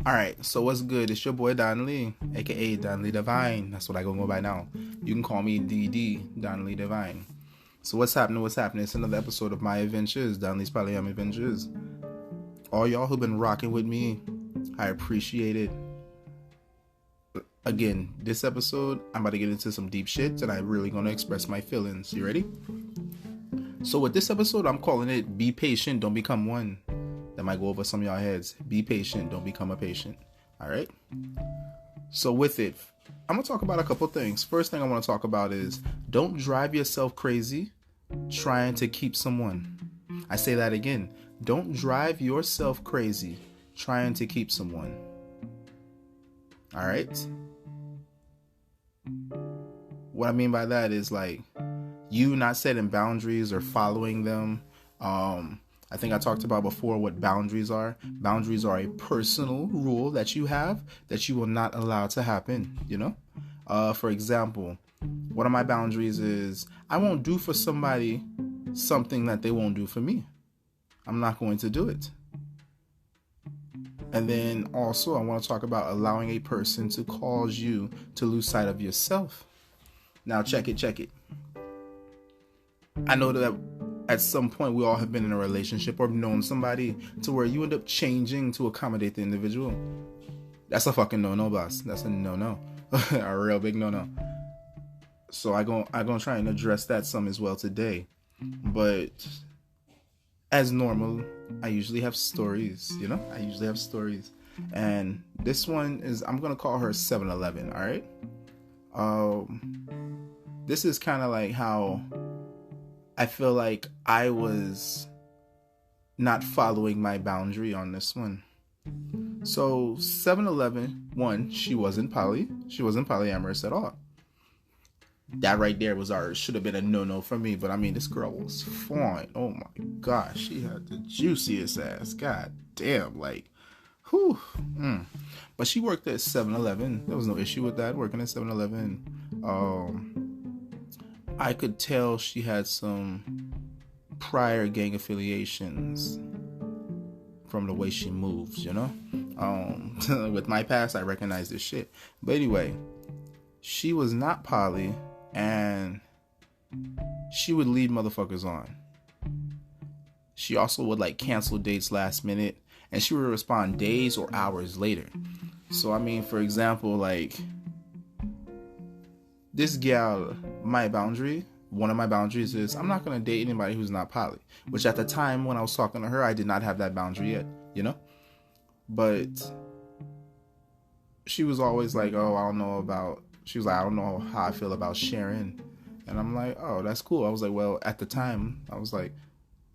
Alright, so what's good? It's your boy Don Lee, aka Don Lee Divine. That's what I go by now. You can call me DD, Don Lee Divine. So what's happening? What's happening? It's another episode of My Adventures, Don Lee's Polyam Adventures. All y'all who've been rocking with me, I appreciate it. Again, this episode, I'm about to get into some deep shit and I'm really gonna express my feelings. You ready? So with this episode, I'm calling it Be Patient, Don't Become One. That might go over some of y'all heads. Be patient, don't become a patient. Alright? So with it, I'm going to talk about a couple things. First thing I want to talk about is don't drive yourself crazy trying to keep someone. I say that again. Don't drive yourself crazy trying to keep someone. Alright? What I mean by that is like you not setting boundaries or following them. I think I talked about before what boundaries are. Boundaries are a personal rule that you have that you will not allow to happen, you know? For example, one of my boundaries is I won't do for somebody something that they won't do for me. I'm not going to do it. And then also I want to talk about allowing a person to cause you to lose sight of yourself. Now check it. I know that at some point we all have been in a relationship or known somebody to where you end up changing to accommodate the individual. That's a fucking no-no, boss. That's a no-no. A real big no-no. So I'm gonna try and address that some as well today. But as normal, I usually have stories, you know? And this one is, I'm gonna call her 7-Eleven, alright? This is kind of like how I feel like I was not following my boundary on this one. So 7-Eleven, one, she wasn't polyamorous at all. That right there should have been a no-no for me. But I mean, this girl was fine. Oh my gosh, she had the juiciest ass. God damn, like, whew. But she worked at 7-Eleven. There was no issue with that, working at 7-Eleven. I could tell she had some prior gang affiliations from the way she moves, you know? With my past, I recognize this shit. But anyway, she was not poly, and she would lead motherfuckers on. She also would, like, cancel dates last minute, and she would respond days or hours later. So, I mean, for example, like, this gal, one of my boundaries is I'm not going to date anybody who's not poly. Which at the time when I was talking to her, I did not have that boundary yet, you know? But she was always like, she was like, I don't know how I feel about sharing. And I'm like, oh, that's cool. I was like, well, at the time, I was like,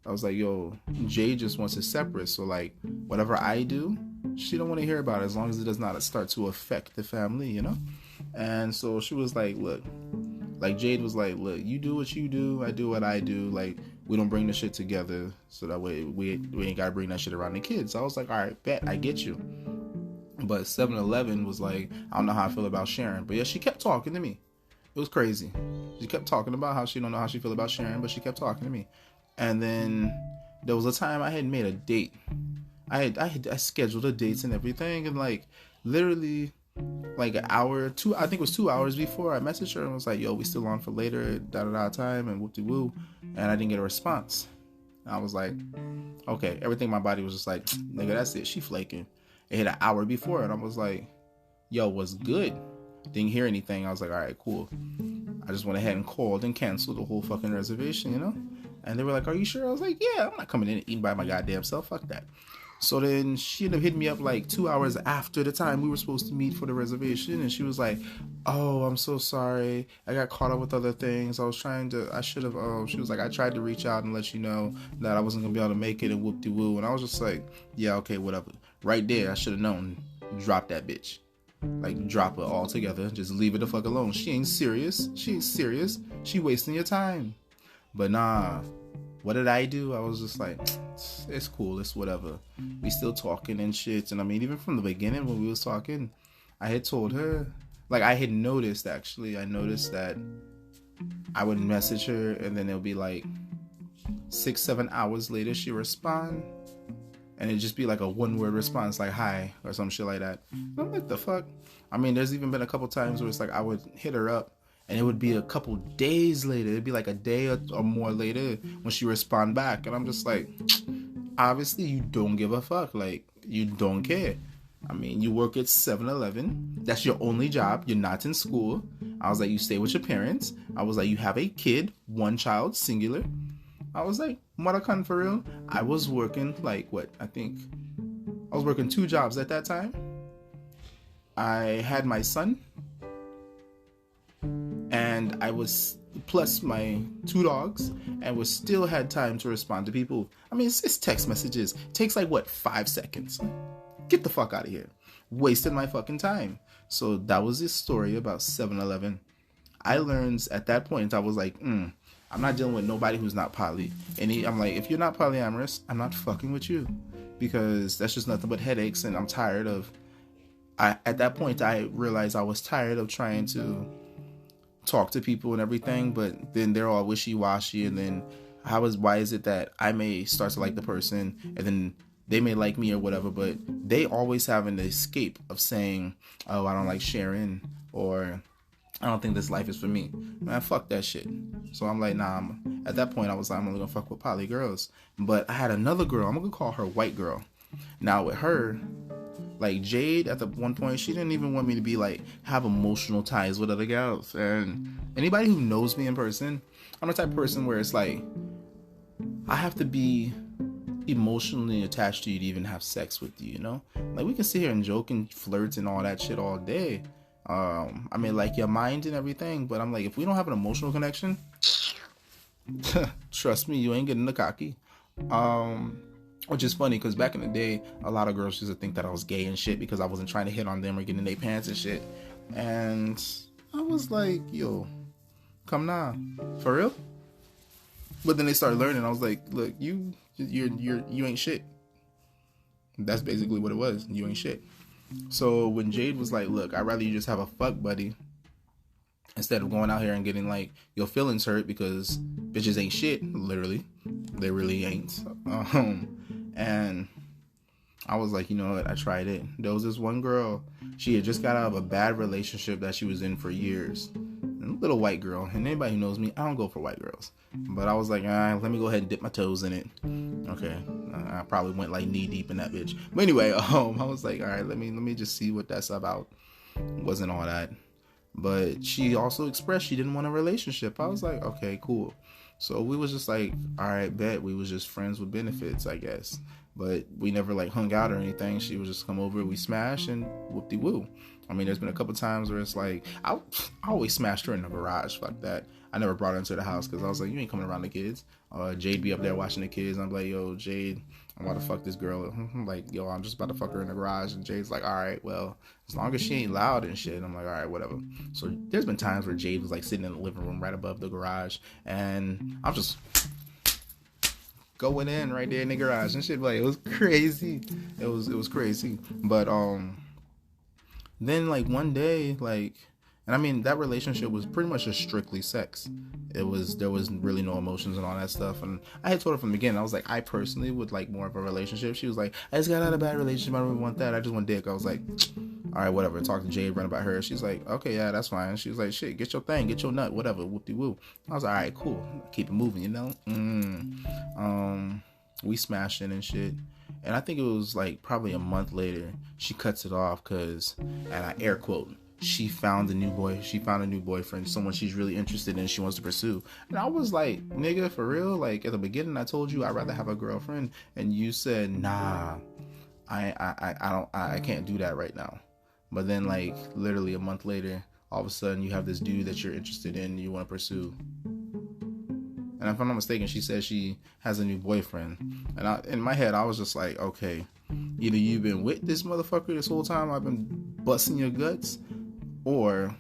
yo, Jay just wants it separate. So like, whatever I do, she don't want to hear about it as long as it does not start to affect the family, you know? And so she was like, look, like Jade was like, look, you do what you do, I do what I do. Like, we don't bring the shit together, so that way we ain't gotta bring that shit around the kids. So I was like, all right, bet, I get you. But 7-Eleven was like, I don't know how I feel about sharing. But yeah, she kept talking to me. It was crazy. She kept talking about how she don't know how she feel about sharing, but she kept talking to me. And then there was a time I had made a date. I scheduled the dates and everything, and like literally like an hour, I think it was 2 hours before, I messaged her and was like, yo, we still on for later, time, and whoop-de-woo. And I didn't get a response. And I was like, okay, everything in my body was just like, nigga, that's it, she flaking. It hit an hour before, and I was like, yo, what's good? Didn't hear anything. I was like, all right, cool. I just went ahead and called and canceled the whole fucking reservation, you know? And they were like, are you sure? I was like, yeah, I'm not coming in and eating by my goddamn self. Fuck that. So then she ended up hitting me up like 2 hours after the time we were supposed to meet for the reservation. And she was like, oh, I'm so sorry. I got caught up with other things. She was like, I tried to reach out and let you know that I wasn't going to be able to make it and whoop-de-woo. And I was just like, yeah, okay, whatever. Right there, I should have known. Drop that bitch. Like, drop her altogether. Just leave it the fuck alone. She ain't serious. She wasting your time. But nah. What did I do? I was just like, it's cool, it's whatever. We still talking and shit. And I mean, even from the beginning when we was talking, I had told her, like, I noticed that I would message her and then it'll be like 6-7 hours later she respond. and it'd just be like a one word response, like hi or some shit like that. And I'm like, the fuck? I mean, there's even been a couple times where it's like I would hit her up and it would be a couple days later. It'd be like a day or more later when she respond back. And I'm just like, obviously you don't give a fuck. Like, you don't care. I mean, you work at 7-Eleven. That's your only job. You're not in school. I was like, you stay with your parents. I was like, you have a kid, one child, singular. I was like, Marakan, for real? I was working like what? I think I was working 2 jobs at that time. I had my son, and I was plus my 2 dogs, and was still had time to respond to people. I mean, it's text messages. It takes like what, 5 seconds. Get the fuck out of here. Wasted my fucking time. So that was this story about 7-Eleven. I learned at that point, I was like, I'm not dealing with nobody who's not poly. And I'm like, if you're not polyamorous, I'm not fucking with you. Because that's just nothing but headaches, and I'm tired of... At that point, I realized I was tired of trying to talk to people and everything, but then they're all wishy-washy, and then why is it that I may start to like the person, and then they may like me or whatever, but they always have an escape of saying, oh, I don't like sharing, or I don't think this life is for me. Man, fuck that shit. So I'm like, nah, at that point I was like, I'm only gonna fuck with poly girls. But I had another girl, I'm gonna call her White Girl. Now with her, like Jade, at the one point, she didn't even want me to be like, have emotional ties with other girls. And anybody who knows me in person, I'm the type of person where it's like, I have to be emotionally attached to you to even have sex with you, you know? Like, we can sit here and joke and flirt and all that shit all day. I mean, like, your mind and everything, but I'm like, if we don't have an emotional connection, trust me, you ain't getting the cocky. Which is funny, because back in the day, a lot of girls used to think that I was gay and shit because I wasn't trying to hit on them or get in their pants and shit. And I was like, yo, come now, for real? But then they started learning. I was like, look, you ain't shit. That's basically what it was. You ain't shit. So when Jade was like, look, I'd rather you just have a fuck buddy instead of going out here and getting like your feelings hurt because bitches ain't shit. Literally, they really ain't. And I was like, you know what? I tried it. There was this one girl. She had just got out of a bad relationship that she was in for years. A little white girl. And anybody who knows me, I don't go for white girls. But I was like, let me go ahead and dip my toes in it. Okay. I probably went like knee deep in that bitch. But anyway, I was like, all right, let me just see what that's about. It wasn't all that. But she also expressed she didn't want a relationship. I was like, okay, cool. So we was just like, all right, bet. We was just friends with benefits, I guess. But we never like hung out or anything. She would just come over, we smash, and whoop-de-woo. I mean, there's been a couple times where it's like, I always smashed her in the garage. Fuck that. I never brought her into the house because I was like, you ain't coming around the kids. Jade be up there watching the kids. I'm like, yo, Jade, I'm about to fuck this girl. I'm like, yo, I'm just about to fuck her in the garage. And Jade's like, all right, well, as long as she ain't loud and shit. I'm like, all right, whatever. So there's been times where Jade was like sitting in the living room right above the garage. And I'm just going in right there in the garage and shit. Like, it was crazy. It was crazy. But then like one day, like, and I mean, that relationship was pretty much just strictly sex. There was really no emotions and all that stuff. And I had told her from the beginning, I was like, I personally would like more of a relationship. She was like, I just got out of a bad relationship. I don't really want that. I just want dick. I was like, all right, whatever. Talk to Jade, run about her. She's like, okay, yeah, that's fine. She was like, shit, get your thing, get your nut, whatever, whoop-de-woo. I was like, all right, cool. Keep it moving, you know? We smashing and shit. And I think it was like probably a month later, she cuts it off because, and I air quote, she found a new boyfriend, someone she's really interested in, she wants to pursue. And I was like, nigga, for real? Like, at the beginning, I told you I'd rather have a girlfriend, and you said, nah, I can't do that right now. But then, like, literally a month later, all of a sudden, you have this dude that you're interested in, and you want to pursue. And if I'm not mistaken, she says she has a new boyfriend. And in my head, I was just like, okay, either you've been with this motherfucker this whole time, I've been busting your guts, or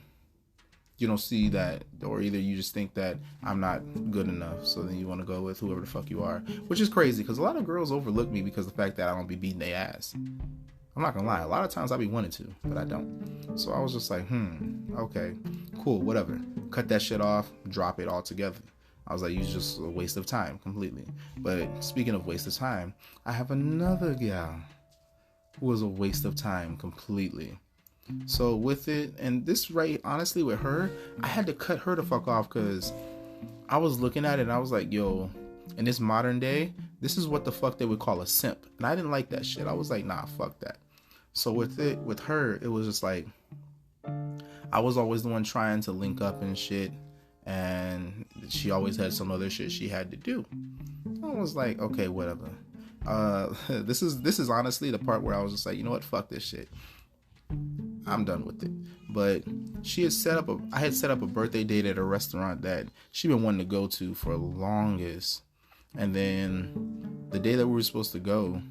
you don't see that, or either you just think that I'm not good enough, so then you want to go with whoever the fuck you are. Which is crazy, because a lot of girls overlook me because of the fact that I don't be beating their ass. I'm not gonna lie, a lot of times I be wanting to, but I don't. So I was just like, okay, cool, whatever. Cut that shit off, drop it all together. I was like, you just a waste of time completely. But speaking of waste of time, I have another gal who was a waste of time completely. So with it, and this right, honestly, with her, I had to cut her the fuck off because I was looking at it and I was like, yo, in this modern day, this is what the fuck they would call a simp. And I didn't like that shit. I was like, nah, fuck that. So with her, it was just like, I was always the one trying to link up and shit. And she always had some other shit she had to do. I was like, okay, whatever. This is honestly the part where I was just like, you know what, fuck this shit. I'm done with it. But I had set up a birthday date at a restaurant that she been wanting to go to for the longest. And then the day that we were supposed to go,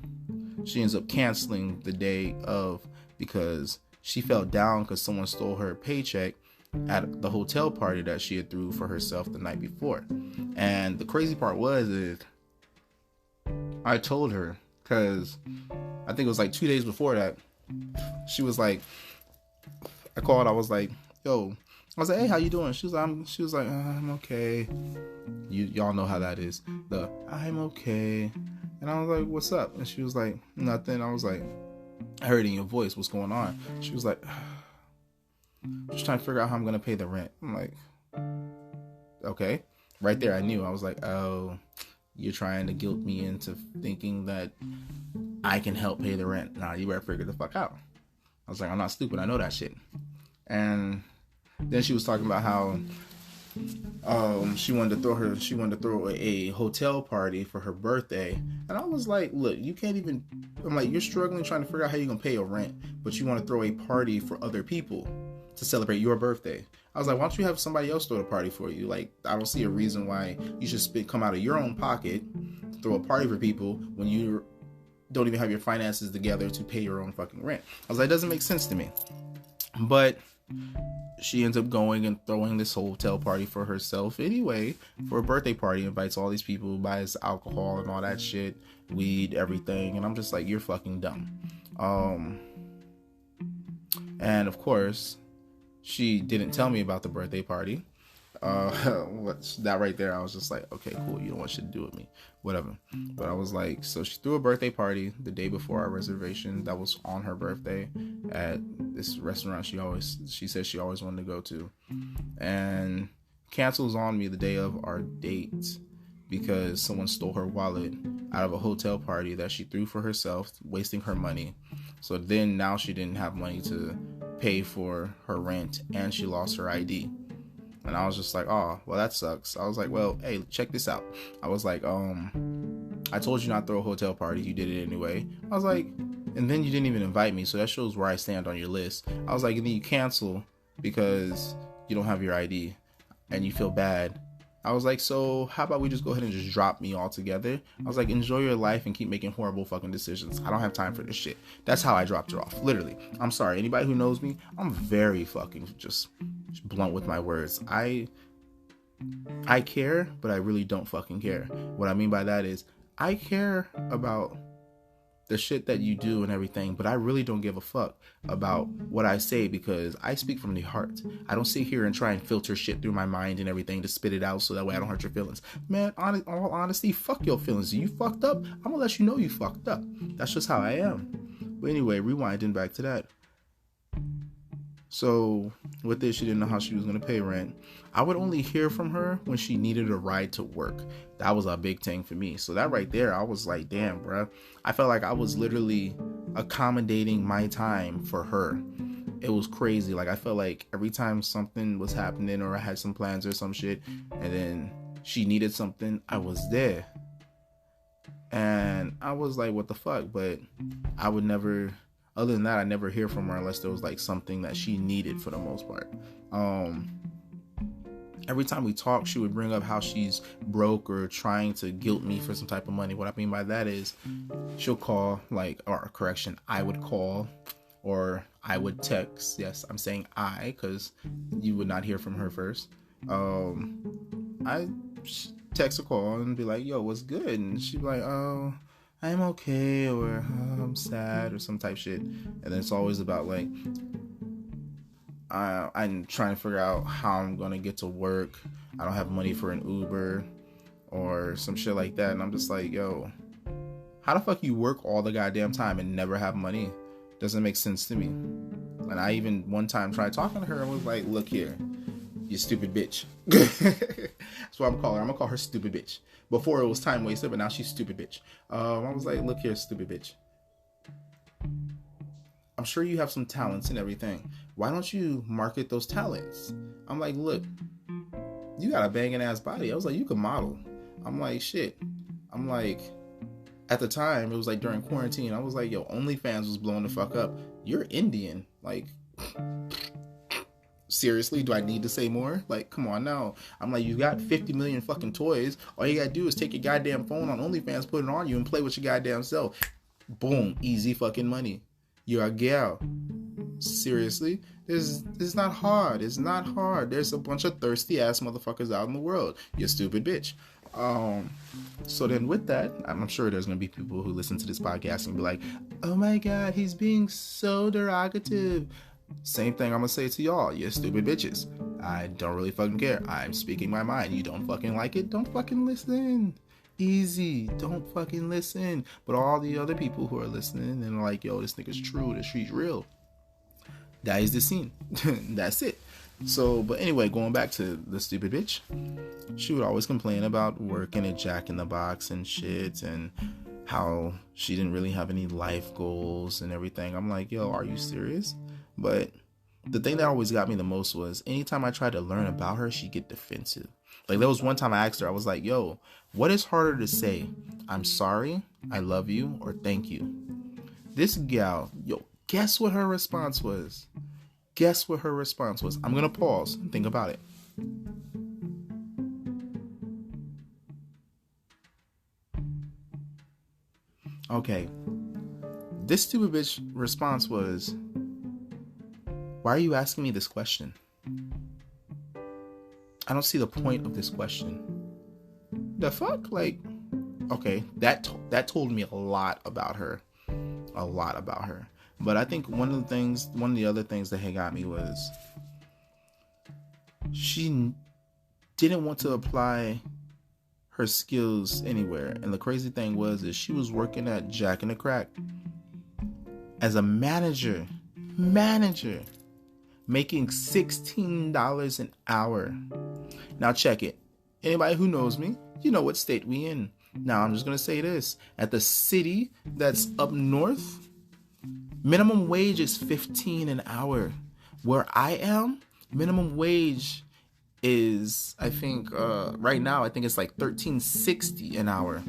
she ends up canceling the day of because she felt down because someone stole her paycheck at the hotel party that she had threw for herself the night before. And the crazy part is I told her, because I think it was like 2 days before that, she was like, I called, I was like, yo, I was like, hey, how you doing? She was like, I'm okay. Y'all know how that is. I'm okay. And I was like, what's up? And she was like, nothing. I was like, I heard in your voice, what's going on? She was like, just trying to figure out how I'm going to pay the rent. I'm like, okay. Right there, I knew. I was like, oh, you're trying to guilt me into thinking that I can help pay the rent. Nah, you better figure the fuck out. I was like, I'm not stupid. I know that shit. And then she was talking about how she wanted to throw a hotel party for her birthday. And I was like, look, you can't even, I'm like, you're struggling trying to figure out how you're going to pay your rent, but you want to throw a party for other people to celebrate your birthday. I was like, why don't you have somebody else throw a party for you? Like, I don't see a reason why you should come out of your own pocket to throw a party for people when you don't even have your finances together to pay your own fucking rent. I was like, it doesn't make sense to me. But she ends up going and throwing this hotel party for herself anyway, for a birthday party, invites all these people, buys alcohol and all that shit, weed, everything. And I'm just like, you're fucking dumb. And of course, she didn't tell me about the birthday party. That right there, I was just like, okay, cool, you don't want shit to do with me, whatever. But I was like, so she threw a birthday party the day before our reservation that was on her birthday at this restaurant she said she always wanted to go to, and cancels on me the day of our date because someone stole her wallet out of a hotel party that she threw for herself, wasting her money. So then now she didn't have money to pay for her rent, and she lost her ID. And I was just like, oh, well, that sucks. I was like, well, hey, check this out. I was like, I told you not to throw a hotel party. You did it anyway. I was like, and then you didn't even invite me. So that shows where I stand on your list. I was like, and then you cancel because you don't have your ID and you feel bad. I was like, so how about we just go ahead and just drop me altogether? I was like, enjoy your life and keep making horrible fucking decisions. I don't have time for this shit. That's how I dropped her off. Literally. I'm sorry. Anybody who knows me, I'm very fucking just blunt with my words. I care, but I really don't fucking care. What I mean by that is I care about the shit that you do and everything, but I really don't give a fuck about what I say because I speak from the heart. I don't sit here and try and filter shit through my mind and everything to spit it out so that way I don't hurt your feelings. Man, all honesty, fuck your feelings. You fucked up, I'm gonna let you know you fucked up. That's just how I am. But anyway, rewinding back to that. So with this, she didn't know how she was going to pay rent. I would only hear from her when she needed a ride to work. That was a big thing for me. So that right there, I was like, damn, bro. I felt like I was literally accommodating my time for her. It was crazy. Like, I felt like every time something was happening or I had some plans or some shit, and then she needed something, I was there. And I was like, what the fuck? But I would never... Other than that, I never hear from her unless there was like something that she needed for the most part. Every time we talk, she would bring up how she's broke or trying to guilt me for some type of money. What I mean by that is she'll call, I would call or I would text. Yes, I'm saying I because you would not hear from her first. I text or call and be like, yo, what's good? And she'd be like, oh, I'm okay, or I'm sad, or some type shit. And then it's always about like, I'm trying to figure out how I'm gonna get to work. I don't have money for an Uber or some shit like that. And I'm just like, yo, how the fuck you work all the goddamn time and never have money? Doesn't make sense to me. And I even one time tried talking to her and was like, look here, you stupid bitch. That's what I'm calling her. I'm gonna call her stupid bitch. Before it was time wasted, but now she's stupid bitch. I was like, look here, stupid bitch. I'm sure you have some talents and everything. Why don't you market those talents? I'm like, look, you got a banging ass body. I was like, you can model. I'm like, shit. I'm like, at the time, it was like during quarantine. I was like, yo, OnlyFans was blowing the fuck up. You're Indian. Like, seriously, do I need to say more? Like, come on now. I'm like, you got 50 million fucking toys. All you gotta do is take your goddamn phone on OnlyFans, put it on you, and play with your goddamn self. Boom. Easy fucking money. You're a gal. Seriously? It's not hard. It's not hard. There's a bunch of thirsty ass motherfuckers out in the world. You stupid bitch. So then with that, I'm sure there's gonna be people who listen to this podcast and be like, oh my god, he's being so derogative. Same thing I'm gonna say to y'all, you stupid bitches. I don't really fucking care. I'm speaking my mind. You don't fucking like it, don't fucking listen. Easy, don't fucking listen. But all the other people who are listening and are like, yo, this nigga's true, this shit's real. That is the scene. That's it. So, but anyway, going back to the stupid bitch, she would always complain about working at Jack in the Box and shit, and how she didn't really have any life goals and everything. I'm like, yo, are you serious? But the thing that always got me the most was anytime I tried to learn about her, she'd get defensive. Like, there was one time I asked her, I was like, yo, what is harder to say? I'm sorry, I love you, or thank you? This gal, yo, guess what her response was? Guess what her response was? I'm going to pause and think about it. Okay. This stupid bitch response was, why are you asking me this question? I don't see the point of this question. The fuck? Like, okay, that told me a lot about her. A lot about her. But I think one of the other things that had got me was she didn't want to apply her skills anywhere. And the crazy thing was is she was working at Jack in the Crack as a manager, making $16 an hour. Now check it. Anybody who knows me, you know what state we in. Now I'm just going to say this. At the city that's up north, minimum wage is $15 an hour. Where I am, minimum wage is, I think, right now, I think it's like $13.60 an hour.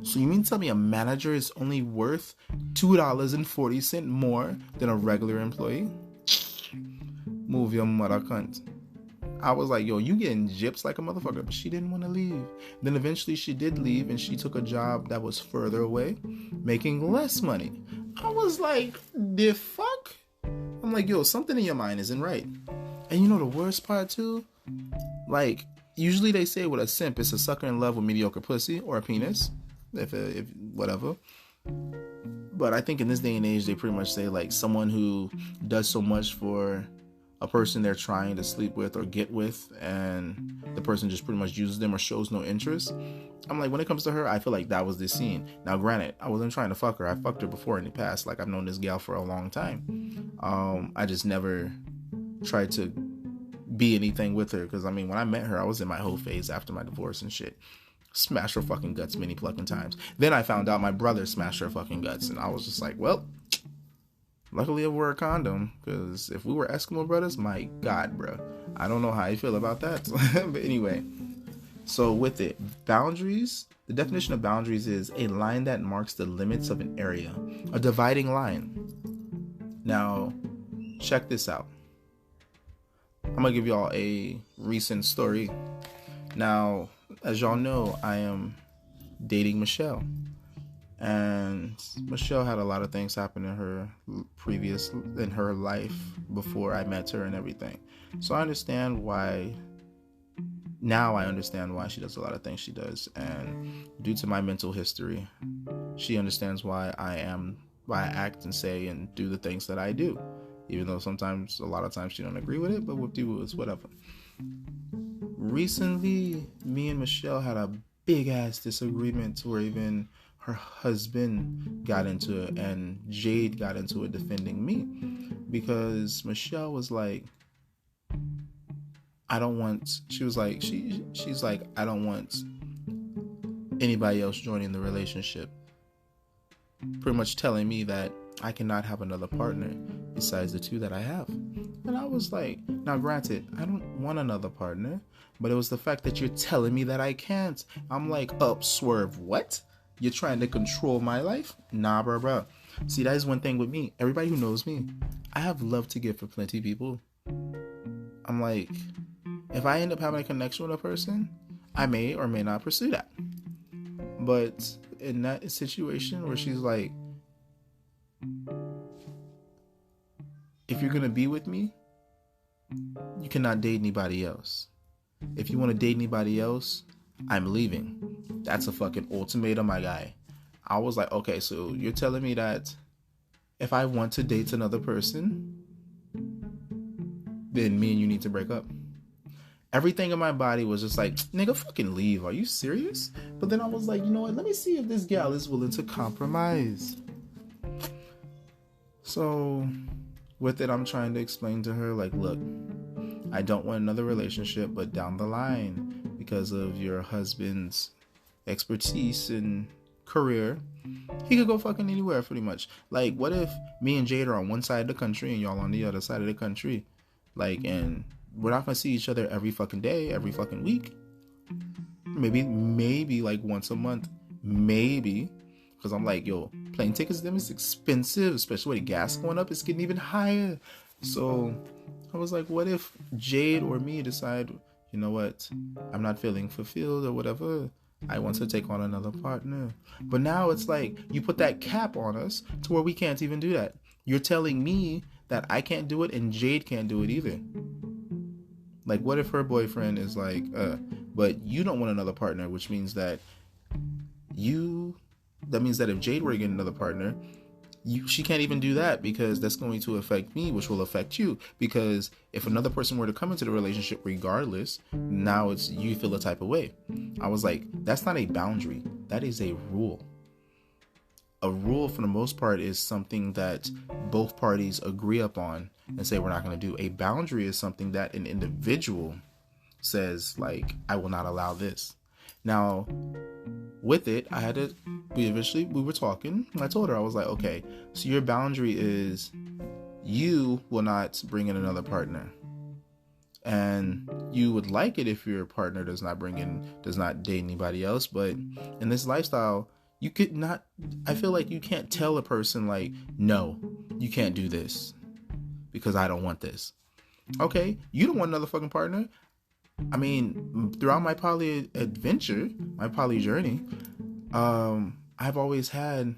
So you mean to tell me a manager is only worth $2.40 more than a regular employee? Move your mother cunt. I was like, yo, you getting gypped like a motherfucker. But she didn't want to leave. Then eventually she did leave and she took a job that was further away, making less money. I was like, the fuck? I'm like, yo, something in your mind isn't right. And you know the worst part too? Like, usually they say with a simp, it's a sucker in love with mediocre pussy or a penis. If whatever. But I think in this day and age, they pretty much say like someone who does so much for a person they're trying to sleep with or get with, and the person just pretty much uses them or shows no interest. I'm like, when it comes to her, I feel like that was the scene. Now, granted, I wasn't trying to fuck her. I fucked her before in the past. Like, I've known this gal for a long time. I just never tried to be anything with her, because, I mean, when I met her, I was in my whole phase after my divorce and shit. Smashed her fucking guts many fucking times. Then I found out my brother smashed her fucking guts, and I was just like, well, luckily I wore a condom, because if we were Eskimo brothers, my God, bro. I don't know how I feel about that. But anyway, so with it, boundaries, the definition of boundaries is a line that marks the limits of an area, a dividing line. Now, check this out. I'm going to give y'all a recent story. Now, as y'all know, I am dating Michelle. And Michelle had a lot of things happen in her life before I met her and everything. So I understand why she does a lot of things she does. And due to my mental history, she understands why I act and say and do the things that I do. Even though a lot of times she don't agree with it, but with you, it's whatever. recently, me and Michelle had a big ass disagreement where even her husband got into it and Jade got into it defending me because Michelle was like, I don't want, she was like, she's like, I don't want anybody else joining the relationship. Pretty much telling me that I cannot have another partner besides the two that I have. And I was like, now granted, I don't want another partner, but it was the fact that you're telling me that I can't. I'm like, swerve, what? You're trying to control my life? Nah, bro. See, that is one thing with me. Everybody who knows me, I have love to give for plenty of people. I'm like, if I end up having a connection with a person, I may or may not pursue that. But in that situation where she's like, if you're going to be with me, you cannot date anybody else. If you want to date anybody else, I'm leaving. That's a fucking ultimatum, my guy. I was like, okay, so you're telling me that if I want to date another person, then me and you need to break up. Everything in my body was just like, nigga, fucking leave. Are you serious? But then I was like, you know what? Let me see if this gal is willing to compromise. So with it, I'm trying to explain to her, like, look, I don't want another relationship, but down the line, because of your husband's expertise and career, he could go fucking anywhere pretty much. Like, what if me and Jade are on one side of the country and y'all on the other side of the country? Like, and we're not gonna see each other every fucking day, every fucking week. Maybe like once a month. Maybe. Because I'm like, yo, plane tickets to them is expensive, especially with the gas going up, it's getting even higher. So I was like, what if Jade or me decide, you know what, I'm not feeling fulfilled or whatever, I want to take on another partner. But now it's like, you put that cap on us to where we can't even do that. You're telling me that I can't do it and Jade can't do it either. Like, what if her boyfriend is like, but you don't want another partner, which means that if Jade were to get another partner, she can't even do that because that's going to affect me, which will affect you. Because if another person were to come into the relationship regardless, now it's you feel a type of way. I was like, that's not a boundary. That is a rule. A rule, for the most part, is something that both parties agree upon and say we're not going to do. A boundary is something that an individual says, like, I will not allow this. Now, with it, we were talking, and I told her, I was like, okay, so your boundary is you will not bring in another partner. And you would like it if your partner does not date anybody else, but in this lifestyle, you could not, I feel like you can't tell a person like, no, you can't do this because I don't want this. Okay, you don't want another fucking partner. I mean, throughout my poly adventure, my poly journey, I've always had,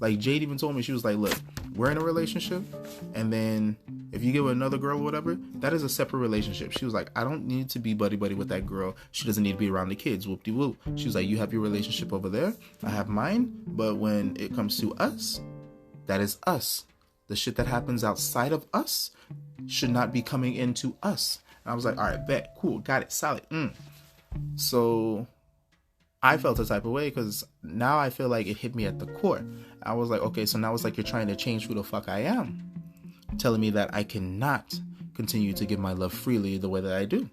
like, Jade even told me, she was like, look, we're in a relationship, and then if you get with another girl or whatever, that is a separate relationship. She was like, I don't need to be buddy-buddy with that girl. She doesn't need to be around the kids, whoop-de-whoop. She was like, you have your relationship over there, I have mine, but when it comes to us, that is us. The shit that happens outside of us should not be coming into us. And I was like, all right, bet, cool, got it, solid. So I felt a type of way because now I feel like it hit me at the core. I was like, okay, so now it's like you're trying to change who the fuck I am. Telling me that I cannot continue to give my love freely the way that I do.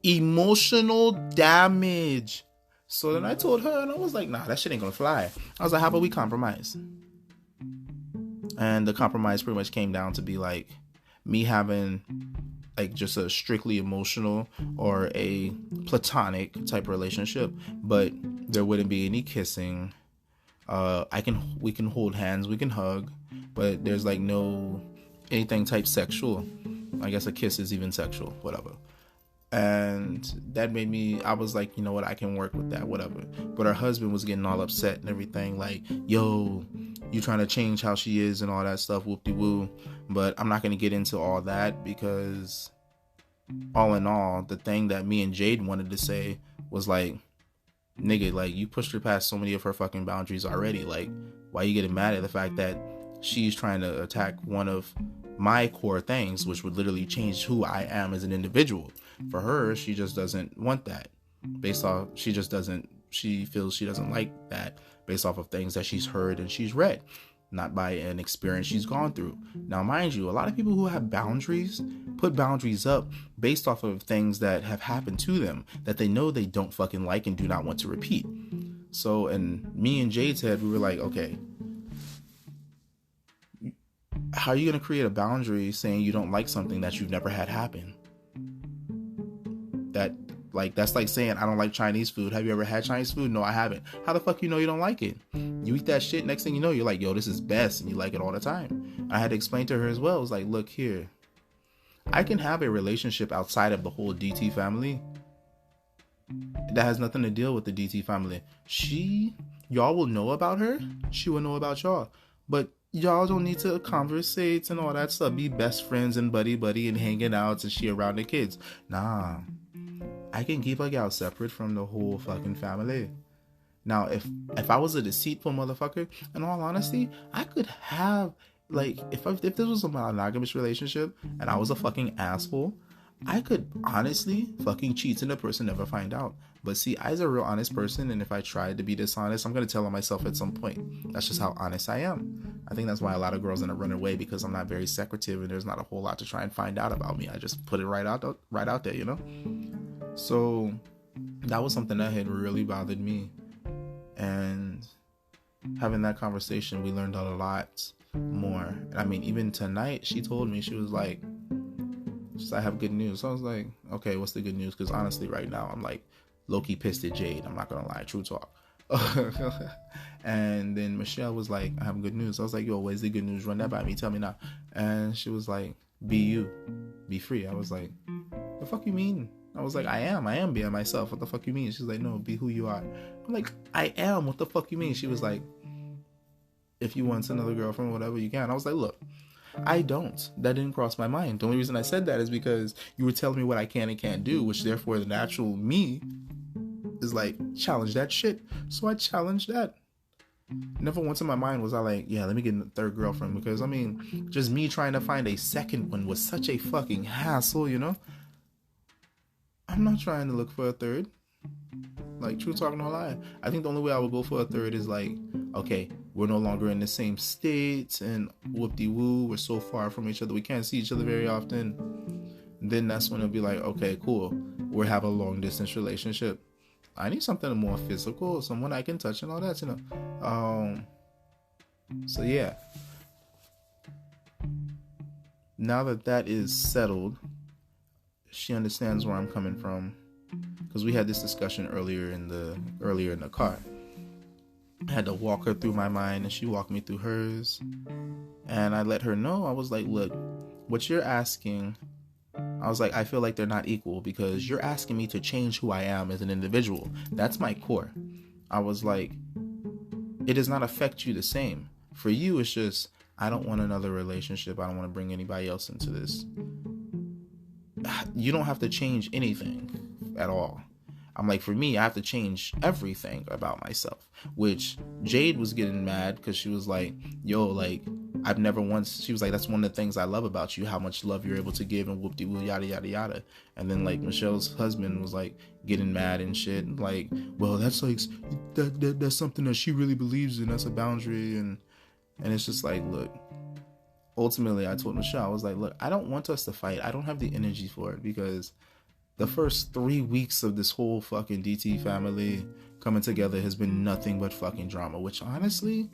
Emotional damage. So then I told her, and I was like, nah, that shit ain't gonna fly. I was like, how about we compromise? And the compromise pretty much came down to be like me having like just a strictly emotional or a platonic type relationship, but there wouldn't be any kissing. We can hold hands, we can hug, but there's like no anything type sexual. I guess a kiss is even sexual, whatever. And that made me, I was like, you know what, I can work with that, whatever. But her husband was getting all upset and everything, like, yo, you trying to change how she is and all that stuff, whoop-de-woo. But I'm not going to get into all that because all in all, the thing that me and Jade wanted to say was like, nigga, like, you pushed her past so many of her fucking boundaries already. Like, why you getting mad at the fact that she's trying to attack one of my core things, which would literally change who I am as an individual. For her, she just doesn't want that. She feels she doesn't like that based off of things that she's heard and she's read, not by an experience she's gone through. Now, mind you, a lot of people who have boundaries put boundaries up based off of things that have happened to them that they know they don't fucking like and do not want to repeat. So, and me and Jade's head, we were like, okay, how are you going to create a boundary saying you don't like something that you've never had happen? That's like saying I don't like Chinese food. Have you ever had Chinese food? No, I haven't. How the fuck you know you don't like it? You eat that shit, next thing you know, you're like, yo, this is best, and you like it all the time. I had to explain to her as well. It was like, look here, I can have a relationship outside of the whole DT family that has nothing to deal with the DT family. Y'all will know about her. She will know about y'all. But y'all don't need to conversate and all that stuff. Be best friends and buddy and hanging out and she around the kids. Nah. I can keep a gal separate from the whole fucking family. Now, if I was a deceitful motherfucker, in all honesty, I could have, like, if this was a monogamous relationship and I was a fucking asshole, I could honestly fucking cheat and the person never find out. But see, I's a real honest person, and if I tried to be dishonest, I'm going to tell on myself at some point. That's just how honest I am. I think that's why a lot of girls end up running away, because I'm not very secretive and there's not a whole lot to try and find out about me. I just put it right out there, you know? So that was something that had really bothered me. And having that conversation, we learned a lot more. I mean, even tonight, she told me, she was like, I have good news. So I was like, okay, what's the good news? Because honestly, right now, I'm like low-key pissed at Jade. I'm not going to lie, true talk. And then Michelle was like, I have good news. I was like, yo, where's the good news? Run that by me. Tell me now. And she was like, be you. Be free. I was like, the fuck you mean? I was like, I am being myself. What the fuck you mean? She's like, no, be who you are. I'm like, I am. What the fuck you mean? She was like, if you want another girlfriend, whatever, you can. I was like, look, I don't. That didn't cross my mind. The only reason I said that is because you were telling me what I can and can't do, which therefore the natural me is like, challenge that shit. So I challenged that. Never once in my mind was I like, yeah, let me get a third girlfriend, because I mean, just me trying to find a second one was such a fucking hassle, you know? I'm not trying to look for a third. Like, true talk, no lie. I think the only way I would go for a third is like, okay, we're no longer in the same state and whoop-de-woo, we're so far from each other, we can't see each other very often. Then that's when it'll be like, okay, cool, we'll have a long distance relationship. I need something more physical, someone I can touch and all that, you know. So yeah. Now that is settled, she understands where I'm coming from, because we had this discussion earlier in the car. I had to walk her through my mind, and she walked me through hers, and I let her know. I was like, look, what you're asking, I was like, I feel like they're not equal, because you're asking me to change who I am as an individual. That's my core. I was like, it does not affect you the same. For you, it's just, I don't want another relationship. I don't want to bring anybody else into this. You don't have to change anything at all. I'm like, for me, I have to change everything about myself, which Jade was getting mad because she was like, yo, like, I've never once, she was like, that's one of the things I love about you, how much love you're able to give and whoop-de-woo, yada, yada, yada. And then, like, Michelle's husband was, like, getting mad and shit. Like, well, that's, like, that's something that she really believes in. That's a boundary. And it's just like, look, ultimately, I told Michelle, I was like, look, I don't want us to fight. I don't have the energy for it, because the first 3 weeks of this whole fucking DT family coming together has been nothing but fucking drama, which honestly,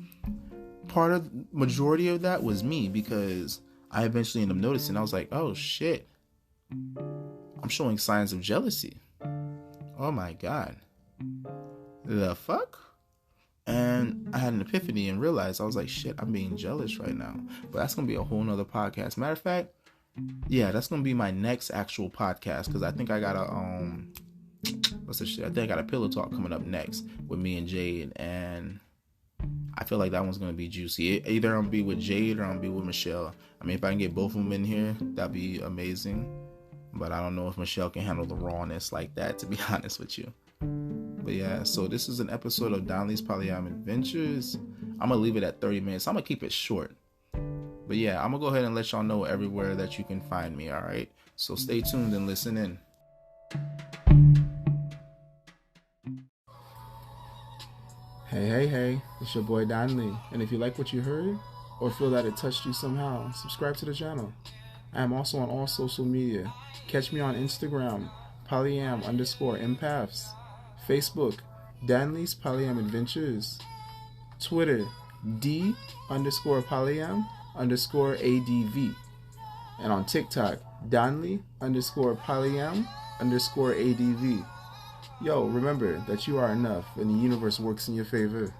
part of the majority of that was me, because I eventually ended up noticing, I was like, oh shit, I'm showing signs of jealousy. Oh my God. The fuck? And I had an epiphany and realized, I was like, shit, I'm being jealous right now. But that's going to be a whole nother podcast. Matter of fact, yeah, that's going to be my next actual podcast, because I think I got what's this shit? I think I got a pillow talk coming up next with me and Jade, and I feel like that one's going to be juicy. Either I'm going to be with Jade or I'm going to be with Michelle. I mean, if I can get both of them in here, that'd be amazing. But I don't know if Michelle can handle the rawness like that, to be honest with you. But yeah, so this is an episode of Donley's Polyam Adventures. I'm going to leave it at 30 minutes. I'm going to keep it short. But yeah, I'm gonna go ahead and let y'all know everywhere that you can find me. All right, so stay tuned and listen in. Hey, it's your boy Don Lee, and if you like what you heard or feel that it touched you somehow, subscribe to the channel. I am also on all social media. Catch me on Instagram, polyam_empaths, Facebook, Danley's Polyam Adventures, Twitter, D_polyam_ADV, and on TikTok, Donley_polyam_ADV. Yo, remember that you are enough and the universe works in your favor.